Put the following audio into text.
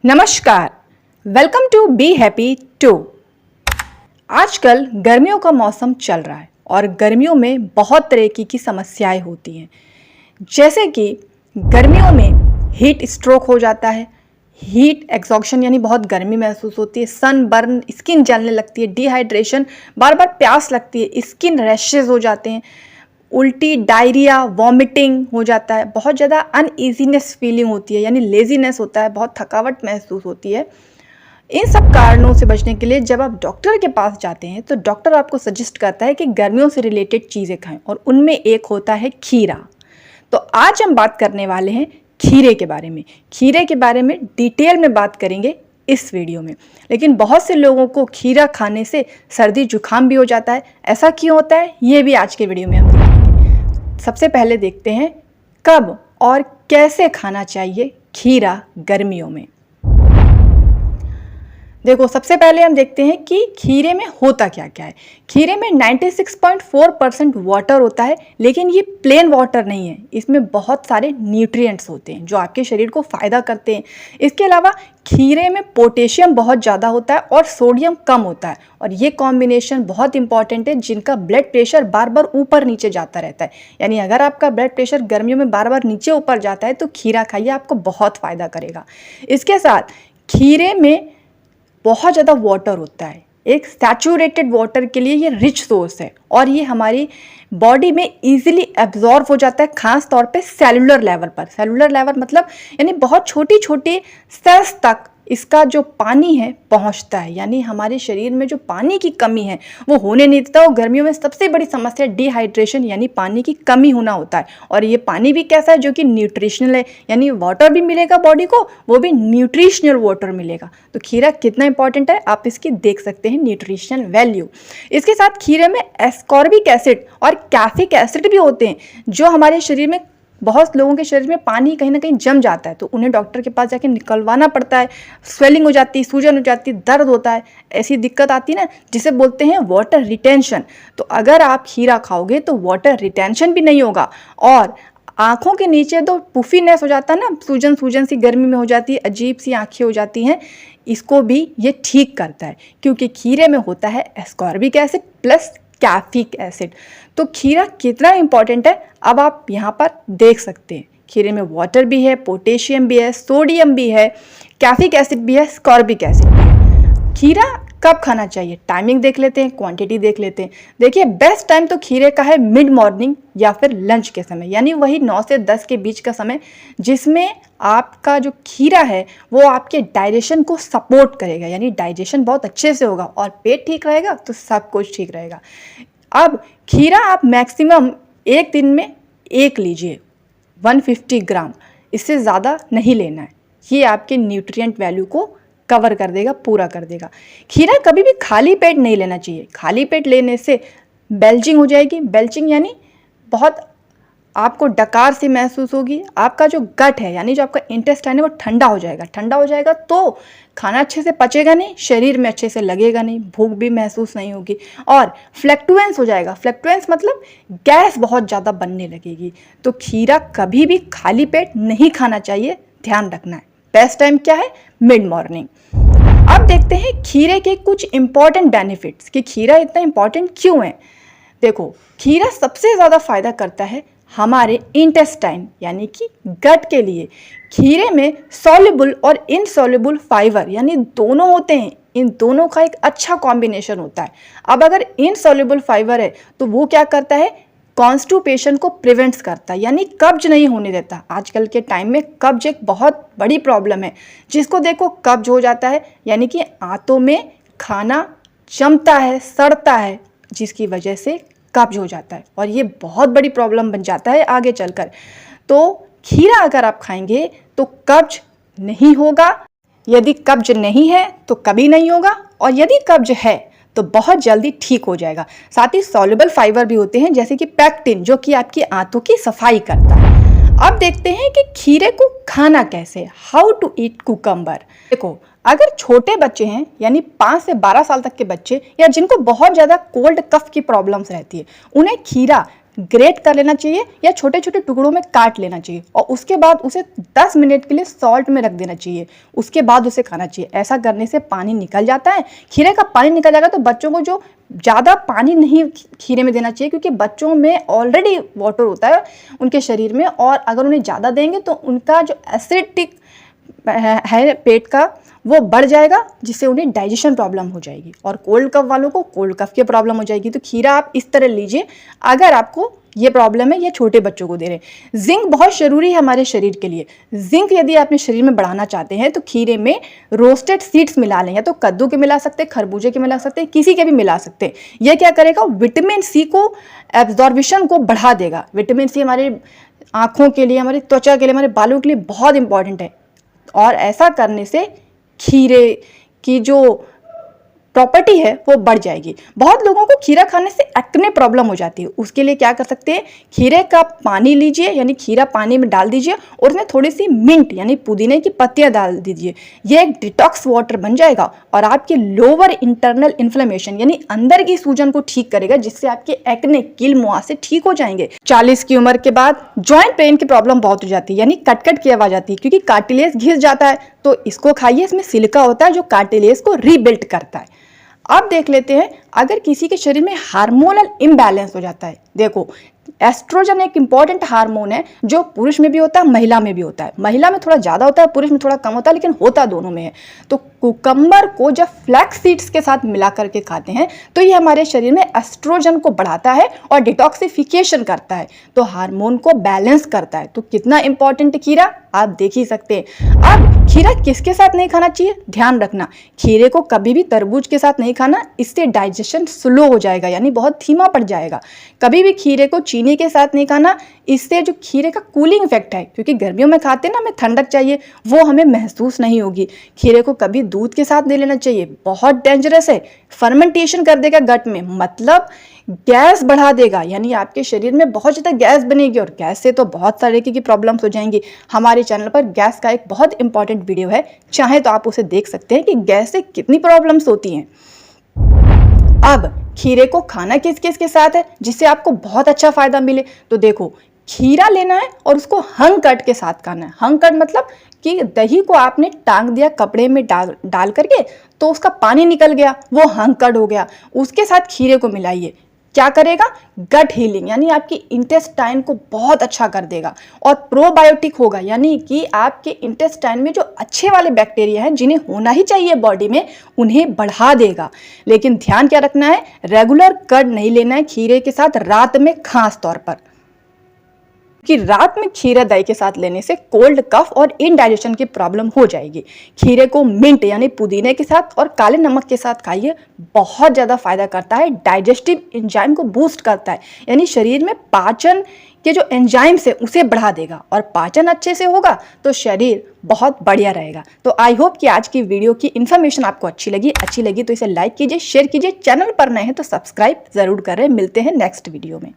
नमस्कार, welcome to be happy too. आजकल गर्मियों का मौसम चल रहा है और गर्मियों में बहुत तरह की समस्याएं होती हैं, जैसे कि गर्मियों में हीट स्ट्रोक हो जाता है, हीट एग्जॉशन यानी बहुत गर्मी महसूस होती है, सनबर्न, स्किन जलने लगती है, डिहाइड्रेशन, बार बार प्यास लगती है, स्किन रैशेज हो जाते हैं, उल्टी, डायरिया, वॉमिटिंग हो जाता है, बहुत ज़्यादा अनईजीनेस फीलिंग होती है यानी लेजीनेस होता है, बहुत थकावट महसूस होती है। इन सब कारणों से बचने के लिए जब आप डॉक्टर के पास जाते हैं तो डॉक्टर आपको सजेस्ट करता है कि गर्मियों से रिलेटेड चीज़ें खाएं और उनमें एक होता है खीरा। तो आज हम बात करने वाले हैं खीरे के बारे में। खीरे के बारे में डिटेल में बात करेंगे इस वीडियो में। लेकिन बहुत से लोगों को खीरा खाने से सर्दी जुकाम भी हो जाता है। ऐसा क्यों होता है, ये भी आज के वीडियो में हम देखेंगे। सबसे पहले देखते हैं कब और कैसे खाना चाहिए खीरा गर्मियों में। देखो, सबसे पहले हम देखते हैं कि खीरे में होता क्या क्या है। खीरे में 96.4% वाटर होता है, लेकिन ये प्लेन वाटर नहीं है, इसमें बहुत सारे न्यूट्रिएंट्स होते हैं जो आपके शरीर को फ़ायदा करते हैं। इसके अलावा खीरे में पोटेशियम बहुत ज़्यादा होता है और सोडियम कम होता है, और ये कॉम्बिनेशन बहुत इंपॉर्टेंट है जिनका ब्लड प्रेशर बार बार ऊपर नीचे जाता रहता है। यानी अगर आपका ब्लड प्रेशर गर्मियों में बार बार नीचे ऊपर जाता है तो खीरा खाइए, आपको बहुत फ़ायदा करेगा। इसके साथ खीरे में बहुत ज़्यादा वाटर होता है, एक सैचुरेटेड वाटर के लिए ये रिच सोर्स है और ये हमारी बॉडी में इजीली एब्जॉर्ब हो जाता है, खास तौर पे सेलुलर लेवल पर। सेलुलर लेवल मतलब यानी बहुत छोटी छोटी सेल्स तक इसका जो पानी है पहुंचता है, यानी हमारे शरीर में जो पानी की कमी है वो होने नहीं देता। और गर्मियों में सबसे बड़ी समस्या डिहाइड्रेशन यानी पानी की कमी होना होता है, और ये पानी भी कैसा है, जो कि न्यूट्रिशनल है, यानी वाटर भी मिलेगा बॉडी को, वो भी न्यूट्रिशनल वाटर मिलेगा। तो खीरा कितना इंपॉर्टेंट है आप इसकी देख सकते हैं न्यूट्रिशनल वैल्यू। इसके साथ खीरे में एस्कॉर्बिक एसिड और कैफिक एसिड भी होते हैं, जो हमारे शरीर में, बहुत लोगों के शरीर में पानी कहीं ना कहीं जम जाता है तो उन्हें डॉक्टर के पास जाके निकलवाना पड़ता है। स्वेलिंग हो जाती है, सूजन हो जाती है, दर्द होता है, ऐसी दिक्कत आती है ना, जिसे बोलते हैं वाटर रिटेंशन। तो अगर आप खीरा खाओगे तो वाटर रिटेंशन भी नहीं होगा, और आँखों के नीचे तो पुफीनेस हो जाता है ना, सूजन सूजन सी गर्मी में हो जाती है, अजीब सी आँखें हो जाती हैं, इसको भी ये ठीक करता है, क्योंकि खीरे में होता है ascorbic acid plus caffeic acid. तो खीरा कितना इंपॉर्टेंट है अब आप यहाँ पर देख सकते हैं। खीरे में वाटर भी है, पोटेशियम भी है, सोडियम भी है, कैफिक एसिड भी है, स्कॉर्बिक एसिड भी है। खीरा कब खाना चाहिए, टाइमिंग देख लेते हैं, क्वांटिटी देख लेते हैं। देखिए, बेस्ट टाइम तो खीरे का है मिड मॉर्निंग या फिर लंच के समय, यानी वही 9 से 10 के बीच का समय, जिसमें आपका जो खीरा है वो आपके डाइजेशन को सपोर्ट करेगा, यानी डाइजेशन बहुत अच्छे से होगा और पेट ठीक रहेगा तो सब कुछ ठीक रहेगा। अब खीरा आप मैक्सिमम एक दिन में एक लीजिए, 150 ग्राम, इससे ज़्यादा नहीं लेना है। ये आपके न्यूट्रिएंट वैल्यू को कवर कर देगा, पूरा कर देगा। खीरा कभी भी खाली पेट नहीं लेना चाहिए। खाली पेट लेने से बेल्चिंग हो जाएगी। बेल्चिंग यानी बहुत आपको डकार सी महसूस होगी, आपका जो गट है यानी जो आपका इंटेस्टाइन है वो ठंडा हो जाएगा। ठंडा हो जाएगा तो खाना अच्छे से पचेगा नहीं, शरीर में अच्छे से लगेगा नहीं, भूख भी महसूस नहीं होगी, और फ्लैक्टुएंस हो जाएगा। फ्लैक्टुएंस मतलब गैस बहुत ज़्यादा बनने लगेगी। तो खीरा कभी भी खाली पेट नहीं खाना चाहिए, ध्यान रखना है। बेस्ट टाइम क्या है, मिड मॉर्निंग। अब देखते हैं खीरे के कुछ इंपॉर्टेंट बेनिफिट्स कि खीरा इतना इंपॉर्टेंट क्यों है। देखो, खीरा सबसे ज़्यादा फायदा करता है हमारे इंटेस्टाइन यानी कि गट के लिए। खीरे में सॉल्युबल और इनसॉल्युबल फाइबर यानी दोनों होते हैं, इन दोनों का एक अच्छा कॉम्बिनेशन होता है। अब अगर इनसॉल्युबल फाइबर है तो वो क्या करता है, कॉन्स्टिपेशन को प्रिवेंट्स करता है, यानी कब्ज नहीं होने देता। आजकल के टाइम में कब्ज एक बहुत बड़ी प्रॉब्लम है, जिसको देखो कब्ज हो जाता है, यानी कि आंतों में खाना जमता है, सड़ता है, जिसकी वजह से कब्ज हो जाता है, और ये बहुत बड़ी प्रॉब्लम बन जाता है आगे चलकर। तो खीरा अगर आप खाएंगे तो कब्ज नहीं होगा। यदि कब्ज नहीं है तो कभी नहीं होगा, और यदि कब्ज है तो बहुत जल्दी ठीक हो जाएगा। साथ ही सॉल्युबल फाइबर भी होते हैं, जैसे कि पैक्टिन, जो कि आपकी आंतों की सफाई करता है। अब देखते हैं कि खीरे को खाना कैसे, हाउ टू ईट कुकम्बर। देखो, अगर छोटे बच्चे हैं यानी 5 से 12 साल तक के बच्चे, या जिनको बहुत ज़्यादा कोल्ड कफ की प्रॉब्लम्स रहती है, उन्हें खीरा ग्रेट कर लेना चाहिए या छोटे छोटे टुकड़ों में काट लेना चाहिए और उसके बाद उसे 10 मिनट के लिए सॉल्ट में रख देना चाहिए, उसके बाद उसे खाना चाहिए। ऐसा करने से पानी निकल जाता है, खीरे का पानी निकल जाएगा। तो बच्चों को जो ज़्यादा पानी नहीं खीरे में देना चाहिए, क्योंकि बच्चों में ऑलरेडी वाटर होता है उनके शरीर में, और अगर उन्हें ज़्यादा देंगे तो उनका जो एसिडिक है पेट का वो बढ़ जाएगा, जिससे उन्हें डाइजेशन प्रॉब्लम हो जाएगी, और कोल्ड कफ वालों को कोल्ड कफ की प्रॉब्लम हो जाएगी। तो खीरा आप इस तरह लीजिए अगर आपको ये प्रॉब्लम है या छोटे बच्चों को दे रहे हैं। जिंक बहुत ज़रूरी है हमारे शरीर के लिए। जिंक यदि आप अपने शरीर में बढ़ाना चाहते हैं तो खीरे में रोस्टेड सीड्स मिला लें, या तो कद्दू के मिला सकते हैं, खरबूजे के मिला सकते हैं, किसी के भी मिला सकते हैं। यह क्या करेगा, विटामिन सी को एब्जॉर्बिशन को बढ़ा देगा। विटामिन सी हमारे आँखों के लिए, हमारी त्वचा के लिए, हमारे बालों के लिए बहुत इंपॉर्टेंट है, और ऐसा करने से खीरे की जो प्रॉपर्टी है वो बढ़ जाएगी। बहुत लोगों को खीरा खाने से एक्ने प्रॉब्लम हो जाती है। उसके लिए क्या कर सकते हैं, खीरे का पानी लीजिए, यानी खीरा पानी में डाल दीजिए और उसमें थोड़ी सी मिंट यानी पुदीने की पत्तियां डाल दीजिए। ये एक डिटॉक्स वाटर बन जाएगा और आपके लोअर इंटरनल इन्फ्लेमेशन यानी अंदर की सूजन को ठीक करेगा, जिससे आपके एक्ने कील मुहासे ठीक हो जाएंगे। 40 की उम्र के बाद जॉइंट पेन की प्रॉब्लम बहुत हो जाती है, यानी कटकट की आवाज आती है, क्योंकि कार्टिलेज घिस जाता है। तो इसको खाइए, इसमें सिलिका होता है जो कार्टिलेज को रीबिल्ड करता है। अब देख लेते हैं अगर किसी के शरीर में हार्मोनल इम्बैलेंस हो जाता है। देखो, एस्ट्रोजन एक इंपॉर्टेंट हार्मोन है जो पुरुष में भी होता है, महिला में भी होता है। महिला में थोड़ा ज़्यादा होता है, पुरुष में थोड़ा कम होता है, लेकिन होता दोनों में है। तो कुकम्बर को जब फ्लैक्स सीड्स के साथ मिला करके खाते हैं तो ये हमारे शरीर में एस्ट्रोजन को बढ़ाता है और डिटॉक्सिफिकेशन करता है, तो हार्मोन को बैलेंस करता है। तो कितना इंपॉर्टेंट खीरा आप देख ही सकते हैं। अब खीरा किसके साथ नहीं खाना चाहिए, ध्यान रखना, खीरे को कभी भी तरबूज के साथ नहीं खाना, इससे डाइजेशन स्लो हो जाएगा, यानी बहुत धीमा पड़ जाएगा। कभी भी खीरे को चीनी के साथ नहीं खाना, इससे जो खीरे का कूलिंग इफेक्ट है, क्योंकि गर्मियों में खाते हैं ना, हमें ठंडक चाहिए, वो हमें महसूस नहीं होगी। खीरे को कभी दूध के साथ नहीं लेना चाहिए, बहुत डेंजरस है, फर्मेंटेशन कर देगा गट में, मतलब गैस बढ़ा देगा, यानी आपके शरीर में बहुत ज़्यादा गैस बनेगी, और गैस से तो बहुत सारे की प्रॉब्लम्स हो जाएंगी। हमारे चैनल पर गैस का एक बहुत इंपॉर्टेंट वीडियो है, चाहे तो आप उसे देख सकते हैं कि गैस से कितनी प्रॉब्लम्स होती हैं। अब खीरे को खाना किस किस के साथ है जिससे आपको बहुत अच्छा फायदा मिले, तो देखो, खीरा लेना है और उसको हंग कट के साथ खाना है। हंग कट मतलब कि दही को आपने टांग दिया कपड़े में डाल करके, तो उसका पानी निकल गया, वो हंग कट हो गया। उसके साथ खीरे को मिलाइए, क्या करेगा, गट हीलिंग, यानी आपकी इंटेस्टाइन को बहुत अच्छा कर देगा, और प्रोबायोटिक होगा, यानी कि आपके इंटेस्टाइन में जो अच्छे वाले बैक्टीरिया हैं जिन्हें होना ही चाहिए बॉडी में, उन्हें बढ़ा देगा। लेकिन ध्यान क्या रखना है, रेगुलर कर्ड नहीं लेना है खीरे के साथ, रात में खास तौर पर, कि रात में खीरा दही के साथ लेने से कोल्ड कफ और इनडाइजेशन की प्रॉब्लम हो जाएगी। खीरे को मिंट यानी पुदीने के साथ और काले नमक के साथ खाइए, बहुत ज़्यादा फायदा करता है, डाइजेस्टिव एंजाइम को बूस्ट करता है, यानी शरीर में पाचन के जो एंजाइम्स है उसे बढ़ा देगा, और पाचन अच्छे से होगा तो शरीर बहुत बढ़िया रहेगा। तो आई होप कि आज की वीडियो की इन्फॉर्मेशन आपको अच्छी लगी तो इसे लाइक कीजिए, शेयर कीजिए, चैनल पर नए हैं तो सब्सक्राइब जरूर करें। मिलते हैं नेक्स्ट वीडियो में।